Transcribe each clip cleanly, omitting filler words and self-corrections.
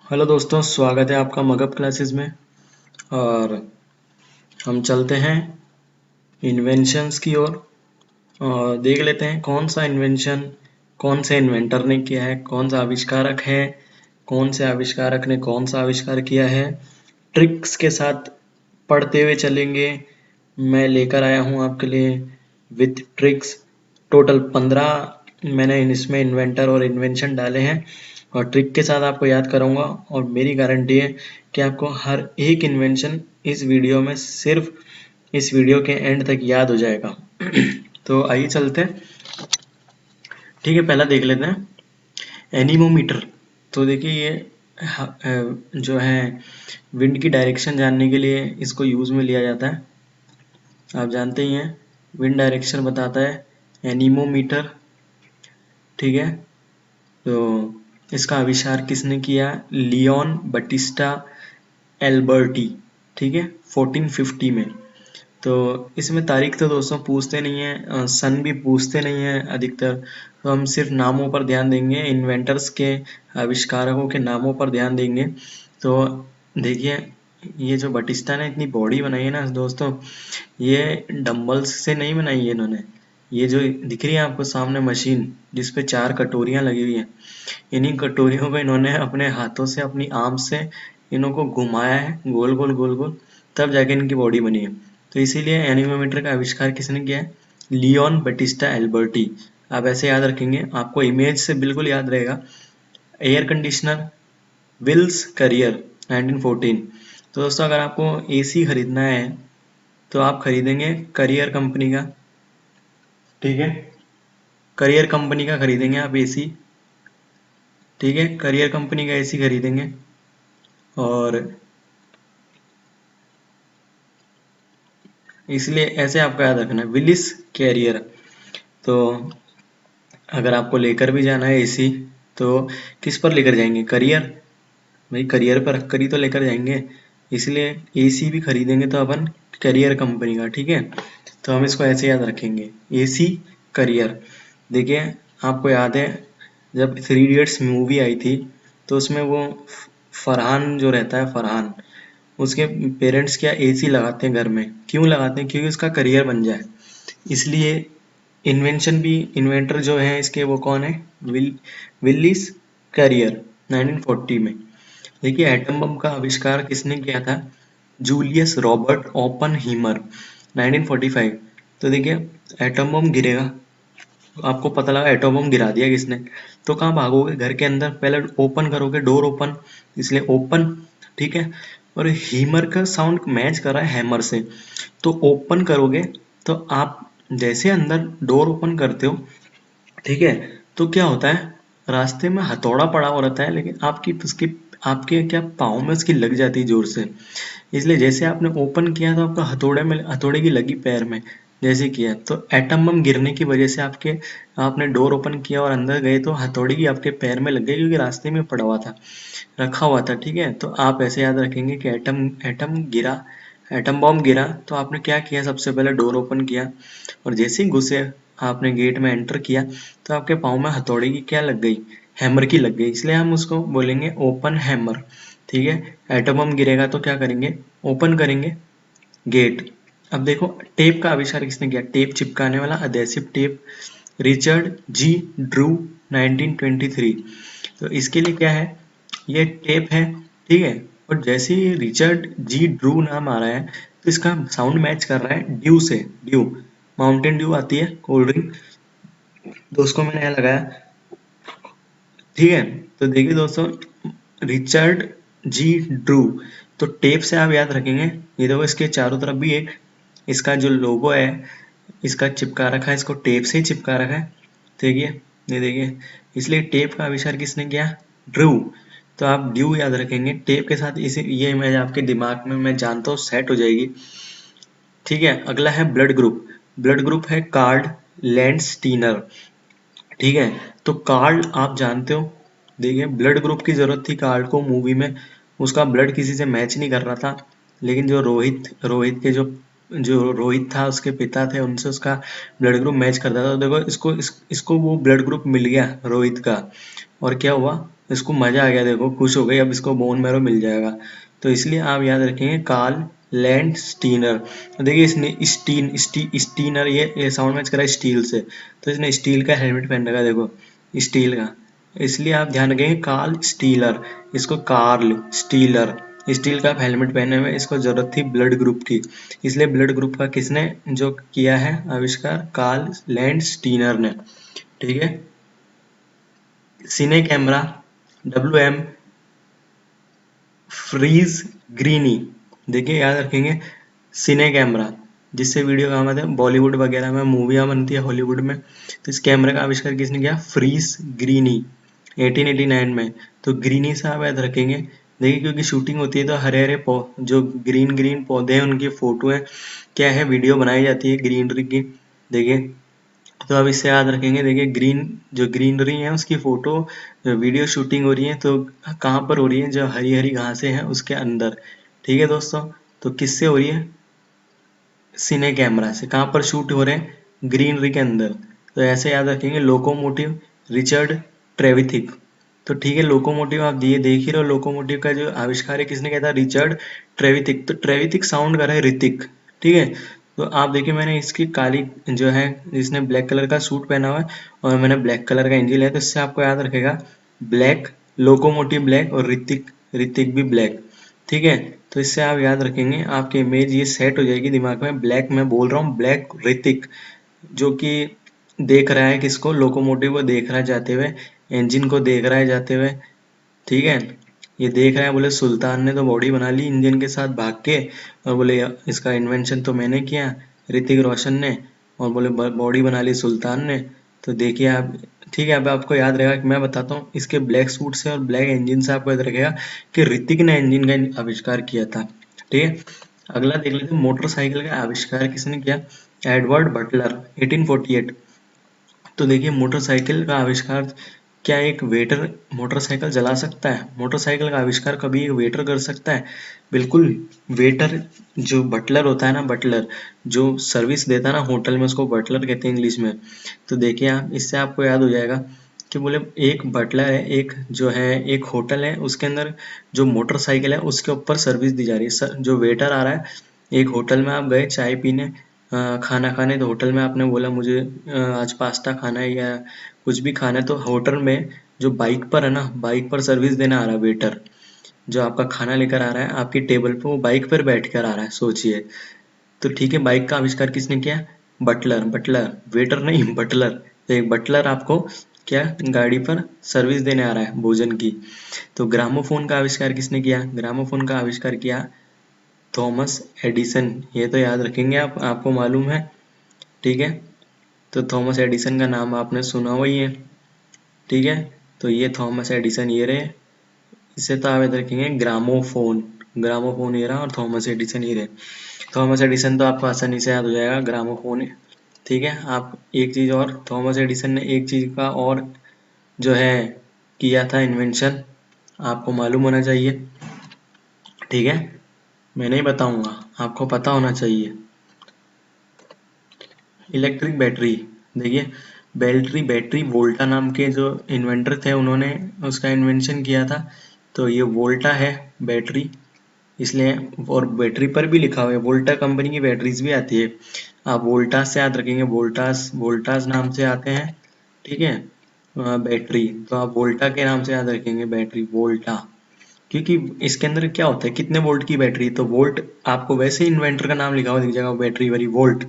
Hello दोस्तों, स्वागत है आपका मगध क्लासेस में। और हम चलते हैं इन्वेंशंस की ओर और देख लेते हैं कौन सा इन्वेंशन कौन से इन्वेंटर ने किया है, कौन सा आविष्कारक है, कौन से आविष्कारक ने कौन सा आविष्कार किया है। ट्रिक्स के साथ पढ़ते हुए चलेंगे। मैं लेकर आया हूँ आपके लिए विथ ट्रिक्स। टोटल 15 मैंने इसमें इन्वेंटर और इन्वेंशन डाले हैं और ट्रिक के साथ आपको याद कराऊंगा। और मेरी गारंटी है कि आपको हर एक इन्वेंशन इस वीडियो में सिर्फ इस वीडियो के एंड तक याद हो जाएगा। तो आइए चलते हैं। ठीक है, पहला देख लेते हैं एनीमोमीटर। तो देखिए ये जो है विंड की डायरेक्शन जानने के लिए इसको यूज़ में लिया जाता है। आप जानते ही हैं विंड डायरेक्शन बताता है एनीमोमीटर। ठीक है, तो इसका आविष्कार किसने किया? Leon Battista Alberti. ठीक है, 1450 में। तो इसमें तारीख तो दोस्तों पूछते नहीं है, सन भी पूछते नहीं है अधिकतर। तो हम सिर्फ नामों पर ध्यान देंगे, इन्वेंटर्स के आविष्कारकों के नामों पर ध्यान देंगे। तो देखिए ये जो बटिस्टा ने इतनी बॉडी बनाई है ना दोस्तों, ये डंबल्स से नहीं बनाई है इन्होंने। ये जो दिख रही है आपको सामने मशीन जिसपे 4 कटोरियां लगी हुई है, इन्हीं कटोरियों को इन्होंने अपने हाथों से अपनी आर्म से इन्हों को घुमाया है गोल गोल गोल गोल, तब जाके इनकी बॉडी बनी है। तो इसीलिए एनीमोमीटर का आविष्कार किसने किया है? Leon Battista Alberti. आप ऐसे याद रखेंगे, आपको इमेज से बिल्कुल याद रहेगा। Air conditioner Willis Carrier 1914। तो दोस्तों अगर आपको एसी खरीदना है तो आप खरीदेंगे करियर कंपनी का। ठीक है, करियर कंपनी का खरीदेंगे आप एसी। ठीक है, करियर कंपनी का एसी खरीदेंगे। और इसलिए ऐसे आपको याद रखना है विलिस कैरियर। तो अगर आपको लेकर भी जाना है एसी तो किस पर लेकर जाएंगे? करियर। भाई करियर पर रख कर ही तो लेकर जाएंगे, इसलिए एसी भी खरीदेंगे तो अपन करियर कंपनी का। ठीक है, तो हम इसको ऐसे याद रखेंगे एसी करियर। देखिए आपको याद है जब 3 इडियट्स मूवी आई थी तो उसमें वो फरहान जो रहता है, फरहान, उसके पेरेंट्स क्या एसी लगाते हैं घर में। क्यों लगाते हैं? क्योंकि उसका करियर बन जाए। इसलिए इन्वेंशन भी, इन्वेंटर जो है इसके वो कौन है? विलिस कैरियर 1940 में। देखिए एटम बम का आविष्कार किसने किया था? Julius Robert Oppenheimer 1945। तो देखिए एटम बम गिरेगा, आपको पता लगा एटम बम गिरा दिया किसने, तो कहाँ भागोगे? घर के अंदर पहले ओपन करोगे, डोर ओपन, इसलिए ओपन। ठीक है, और हीमर का साउंड मैच कर रहा है हैमर से, तो ओपन करोगे। तो आप जैसे अंदर डोर ओपन करते हो, ठीक है, तो क्या होता है, रास्ते में हथौड़ा पड़ा हुआ रहता है, लेकिन आपकी उसकी आपके क्या पाँव में उसकी लग जाती है जोर से। इसलिए जैसे आपने ओपन किया तो आपका हथौड़े की लगी पैर में, जैसे किया तो एटम बम गिरने की वजह से आपने डोर ओपन किया और अंदर गए तो हथौड़ी की आपके पैर में लग गई, क्योंकि रास्ते में पड़ा हुआ था, रखा हुआ था। ठीक है, तो आप ऐसे याद रखेंगे कि एटम बॉम्ब गिरा तो आपने क्या किया? सबसे पहले डोर ओपन किया और जैसे ही घुसे, आपने गेट में एंटर किया तो आपके पाँव में हथौड़ी की क्या लग गई? हैमर की लग गई, इसलिए हम उसको बोलेंगे ओपन हैमर। ठीक है, एटम बम गिरेगा तो क्या करेंगे? ओपन करेंगे गेट। अब देखो टेप का आविष्कार किसने किया? टेप चिपकाने वाला अडेसिव टेप, रिचर्ड जी ड्रू 1923। तो इसके लिए क्या है? ये टेप है। ठीक है, और जैसे ही रिचर्ड जी ड्रू नाम आ रहा है तो इसका साउंड मैच कर रहा है ड्यू से। ड्यू, माउंटेन ड्यू आती है कोल्ड ड्रिंक, तो उसको मैंने यहाँ लगाया। ठीक है, तो देखिए दोस्तों रिचर्ड जी ड्रू, तो टेप से आप याद रखेंगे। ये देखो इसके चारों तरफ भी एक इसका जो लोगो है इसका चिपका रखा है, इसको टेप से ही चिपका रखा है। देखिए, ये देखिए, इसलिए टेप का आविष्कार किसने किया? ड्रू। तो आप ड्यू याद रखेंगे टेप के साथ, इसे ये इमेज आपके दिमाग में मैं जानता हूँ सेट हो जाएगी। ठीक है, अगला है ब्लड ग्रुप। ब्लड ग्रुप है कार्ड लैंडस्टीनर। ठीक है, तो कार्ल आप जानते हो, देखिए ब्लड ग्रुप की जरूरत थी कार्ल को मूवी में, उसका ब्लड किसी से मैच नहीं कर रहा था, लेकिन जो रोहित रोहित के जो जो रोहित था उसके पिता थे, उनसे उसका ब्लड ग्रुप मैच करता था। तो देखो इसको वो ब्लड ग्रुप मिल गया रोहित का, और क्या हुआ? इसको मजा आ गया, देखो खुश हो गई, अब इसको बोन मैरो मिल जाएगा। तो इसलिए आप याद रखेंगे कार्ल लैंडस्टीनर। देखिए इसने स्टीनर, ये साउंड मैच करा स्टील से, तो इसने स्टील का हेलमेट पहन रखा है, देखो स्टील का। इसलिए आप ध्यान रखेंगे कार्ल स्टीलर, इसको कार्ल स्टीलर, स्टील का हेलमेट पहने हुए। इसको जरूरत थी ब्लड ग्रुप की, इसलिए ब्लड ग्रुप का किसने जो किया है आविष्कार, कार्ल लैंडस्टीनर ने। ठीक है। सिने कैमरा WM फ्रीज ग्रीनी, देखिए याद रखेंगे सिने कैमरा, जिससे वीडियो काम आता है बॉलीवुड वगैरह में, मूवियाँ बनती है हॉलीवुड में। तो इस कैमरे का आविष्कार किसने किया, फ्रीज ग्रीनी 1889 में। तो ग्रीनी से आप याद रखेंगे, देखिए क्योंकि शूटिंग होती है तो हरे हरे जो ग्रीन ग्रीन पौधे हैं उनकी फोटो है, क्या है, वीडियो बनाई जाती है ग्रीनरी की। देखिए तो अब इससे याद रखेंगे, देखिए ग्रीन जो ग्रीनरी है उसकी फोटो वीडियो शूटिंग हो रही है तो कहाँ पर हो रही है, जो हरी हरी घासें हैं उसके अंदर। ठीक है दोस्तों, तो किससे हो रही है, सिने कैमरा से। कहाँ पर शूट हो रहे हैं, ग्रीनरी के अंदर। तो ऐसे याद रखेंगे लोकोमोटिव रिचर्ड ट्रेविथिक। तो ठीक है, लोकोमोटिव आप ये देख ही रहे हो, लोकोमोटिव का जो आविष्कार है किसने किया था, रिचर्ड ट्रेविथिक। तो ट्रेविथिक साउंड कर रहा है ऋतिक। ठीक है। तो आप देखिए मैंने इसकी काली जो है, इसने ब्लैक कलर का सूट पहना हुआ है और मैंने ब्लैक कलर का इंजन है, तो इससे आपको याद रखेगा ब्लैक, लोकोमोटिव ब्लैक और ऋतिक, ऋतिक भी ब्लैक। ठीक है। तो इससे आप याद रखेंगे, आपकी इमेज ये सेट हो जाएगी दिमाग में, ब्लैक मैं बोल रहा हूँ, ब्लैक ऋतिक जो कि देख रहा है किसको, लोकोमोटिव को देख रहा है जाते हुए, इंजन को देख रहा है जाते हुए। ठीक है। ये देख रहा है, बोले सुल्तान ने तो बॉडी बना ली इंजन के साथ भाग के, और बोले इसका इन्वेंशन तो मैंने किया, ऋतिक रोशन ने, और बोले बॉडी बना ली सुल्तान ने। तो देखिए आप, ठीक है, अब आपको याद रहेगा कि मैं बताता हूँ इसके ब्लैक सूट से और ब्लैक इंजन से आपको याद रखेगा कि ऋतिक ने इंजन का आविष्कार किया था। ठीक है। अगला देख लेते हैं, मोटरसाइकिल का आविष्कार किसने किया, एडवर्ड बटलर 1848। तो देखिए मोटरसाइकिल का आविष्कार, क्या एक वेटर मोटरसाइकिल चला सकता है, मोटरसाइकिल का आविष्कार कभी एक वेटर कर सकता है, बिल्कुल। वेटर जो बटलर होता है ना, बटलर जो सर्विस देता है ना होटल में, उसको बटलर कहते हैं इंग्लिश में। तो देखिए आप, इससे आपको याद हो जाएगा कि बोले एक बटलर है, एक जो है एक होटल है, उसके अंदर जो मोटरसाइकिल है उसके ऊपर सर्विस दी जा रही है। जो वेटर आ रहा है, एक होटल में आप गए चाय पीने, खाना खाने, तो होटल में आपने बोला मुझे आज पास्ता खाना है या कुछ भी खाना है, तो होटल में जो बाइक पर है ना, बाइक पर सर्विस देने आ रहा है वेटर, जो आपका खाना लेकर आ रहा है आपकी टेबल पे, वो बाइक पर बैठ कर आ रहा है, सोचिए। तो ठीक है, बाइक का आविष्कार किसने किया, बटलर, बटलर वेटर नहीं, बटलर। तो एक बटलर आपको क्या गाड़ी पर सर्विस देने आ रहा है भोजन की। तो ग्रामोफोन का आविष्कार किसने किया, ग्रामोफोन का आविष्कार किया थॉमस एडिसन। ये तो याद रखेंगे आप, आपको मालूम है। ठीक है। तो थॉमस एडिसन का नाम आपने सुना हुआ ही है। ठीक है। तो ये थॉमस एडिसन ये रहे, इसे तो आप याद रखेंगे ग्रामोफोन, ग्रामोफोन ये रहा और थॉमस एडिसन ये रहे। थॉमस एडिसन तो आपको आसानी से याद हो जाएगा, ग्रामोफोन। ठीक है। आप एक चीज और, थॉमस एडिसन ने एक चीज का और जो है किया था इन्वेंशन, आपको मालूम होना चाहिए। ठीक है। मैं नहीं बताऊंगा, आपको पता होना चाहिए। इलेक्ट्रिक बैटरी, देखिए बैटरी बैटरी वोल्टा नाम के जो इन्वेंटर थे उन्होंने उसका इन्वेंशन किया था। तो ये वोल्टा है बैटरी, इसलिए, और बैटरी पर भी लिखा हुआ है, वोल्टा कंपनी की बैटरीज भी आती है। आप वोल्टास से याद रखेंगे, वोल्टास, वोल्टास नाम से आते हैं। ठीक है। बैटरी तो आप वोल्टा के नाम से याद रखेंगे, बैटरी वोल्टा, क्योंकि इसके अंदर क्या होता है, कितने वोल्ट की बैटरी, तो वोल्ट आपको वैसे ही इन्वेंटर का नाम लिखा हुआ दिख जाएगा, बैटरी वाली वोल्ट,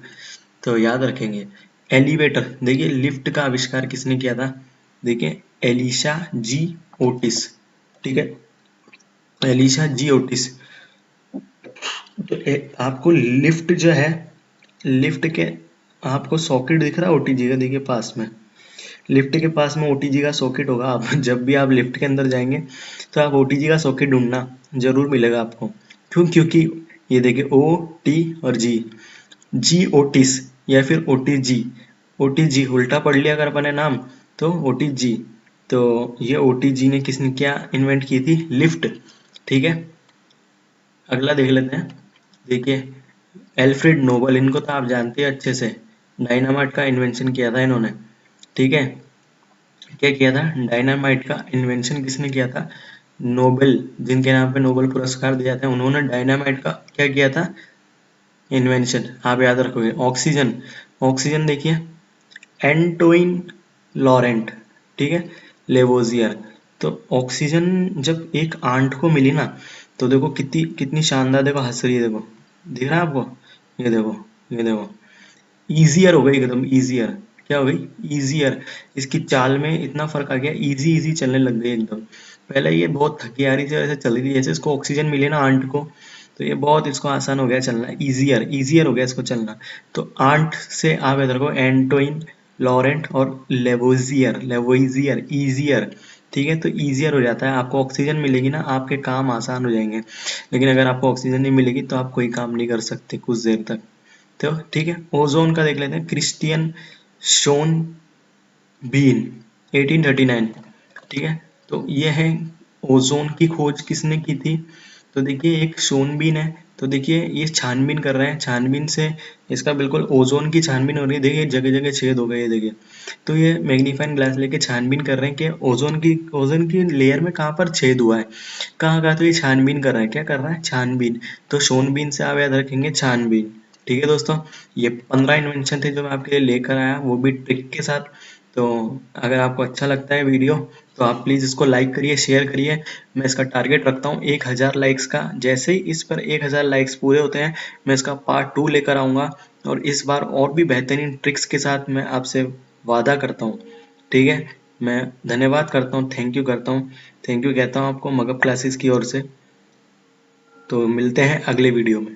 तो याद रखेंगे। एलिवेटर, देखिए लिफ्ट का आविष्कार किसने किया था, देखिए एलिशा जी ओटिस। ठीक है। एलिशा जी ओटिस। तो आपको लिफ्ट जो है, लिफ्ट के आपको सॉकेट दिख रहा है ओटीजी का, देखिए पास में, लिफ्ट के पास में ओटीजी का सॉकेट होगा। आप जब भी आप लिफ्ट के अंदर जाएंगे तो आप ओटीजी का सॉकेट ढूंढना, जरूर मिलेगा आपको। क्यों, क्योंकि ये देखिए ओ टी और जी, जी ओटिस या फिर ओटीजी, ओटीजी उल्टा पढ़ लिया अगर अपने नाम, तो ओटीजी। तो ये ओटीजी ने किसने क्या इन्वेंट की थी, लिफ्ट। ठीक है। अगला देख लेते हैं। देखिए एल्फ्रेड नोबल, इनको तो आप जानते हैं अच्छे से, डायनामाइट का इन्वेंशन किया था इन्होंने। ठीक है। क्या किया था? डायनामाइट का इन्वेंशन किसने किया था? नोबेल, जिनके नाम पे नोबेल पुरस्कार दिया जाता है, उन्होंने डायनामाइट का क्या किया था? इन्वेंशन। आप याद रखोगे। ऑक्सीजन, ऑक्सीजन देखिए एंटोइन लॉरेंट, ठीक है, लेवोजियर। तो ऑक्सीजन जब एक आंट को मिली ना, तो देखो कितनी कितनी शानदार, देखो हंस रही है, देखो दिख रहा है आपको? ये देखो, ये देखो, ईजियर हो गई एकदम, ईजियर। क्या हो गई? ईजियर। इसकी चाल में इतना फर्क आ गया, इजी इजी चलने लग गई एकदम। पहले ये बहुत थकी आ रही थी, ऐसे चल रही थी, जैसे इसको ऑक्सीजन मिले ना आंट को, तो ये बहुत इसको आसान हो गया चलना, ईजियर ईजियर हो गया इसको चलना। तो आंट से आप इधर को एंटोइन लॉरेंट और लेवोजियर, लेवोइजियर, ईजियर, ठीक है। तो ईजियर हो जाता है, आपको ऑक्सीजन मिलेगी ना, आपके काम आसान हो जाएंगे। लेकिन अगर आपको ऑक्सीजन नहीं मिलेगी तो आप कोई काम नहीं कर सकते कुछ देर तक। तो ठीक है, ओजोन का देख लेते हैं। क्रिस्टियन शोन बीन, 1839, ठीक है। तो ये है, ओजोन की खोज किसने की थी? तो देखिए एक शोन बीन है, तो देखिए ये छानबीन कर रहे हैं, छानबीन से इसका बिल्कुल ओजोन की छानबीन हो रही है, देखिए जगह जगह छेद हो गए, ये देखिए। तो ये मैग्नीफाइंग ग्लास लेके छानबीन कर रहे हैं कि ओजोन की लेयर में कहाँ पर छेद हुआ है, कहाँ कहाँ। तो ये छानबीन कर रहा है, क्या कर रहा है? छानबीन। तो शोनबीन से आप याद रखेंगे छानबीन। ठीक है दोस्तों, ये 15 इन्वेंशन थे जो मैं आपके लिए लेकर आया, वो भी ट्रिक के साथ। तो अगर आपको अच्छा लगता है वीडियो, तो आप प्लीज़ इसको लाइक करिए, शेयर करिए। मैं इसका टारगेट रखता हूँ 1000 लाइक्स का। जैसे ही इस पर 1000 लाइक्स पूरे होते हैं, मैं इसका पार्ट 2 लेकर आऊँगा, और इस बार और भी बेहतरीन ट्रिक्स के साथ मैं आपसे वादा करता हूँ। ठीक है, मैं धन्यवाद करता हूँ, थैंक यू करता हूँ, थैंक यू कहता हूँ आपको मगध क्लासेस की ओर से। तो मिलते हैं अगले वीडियो में।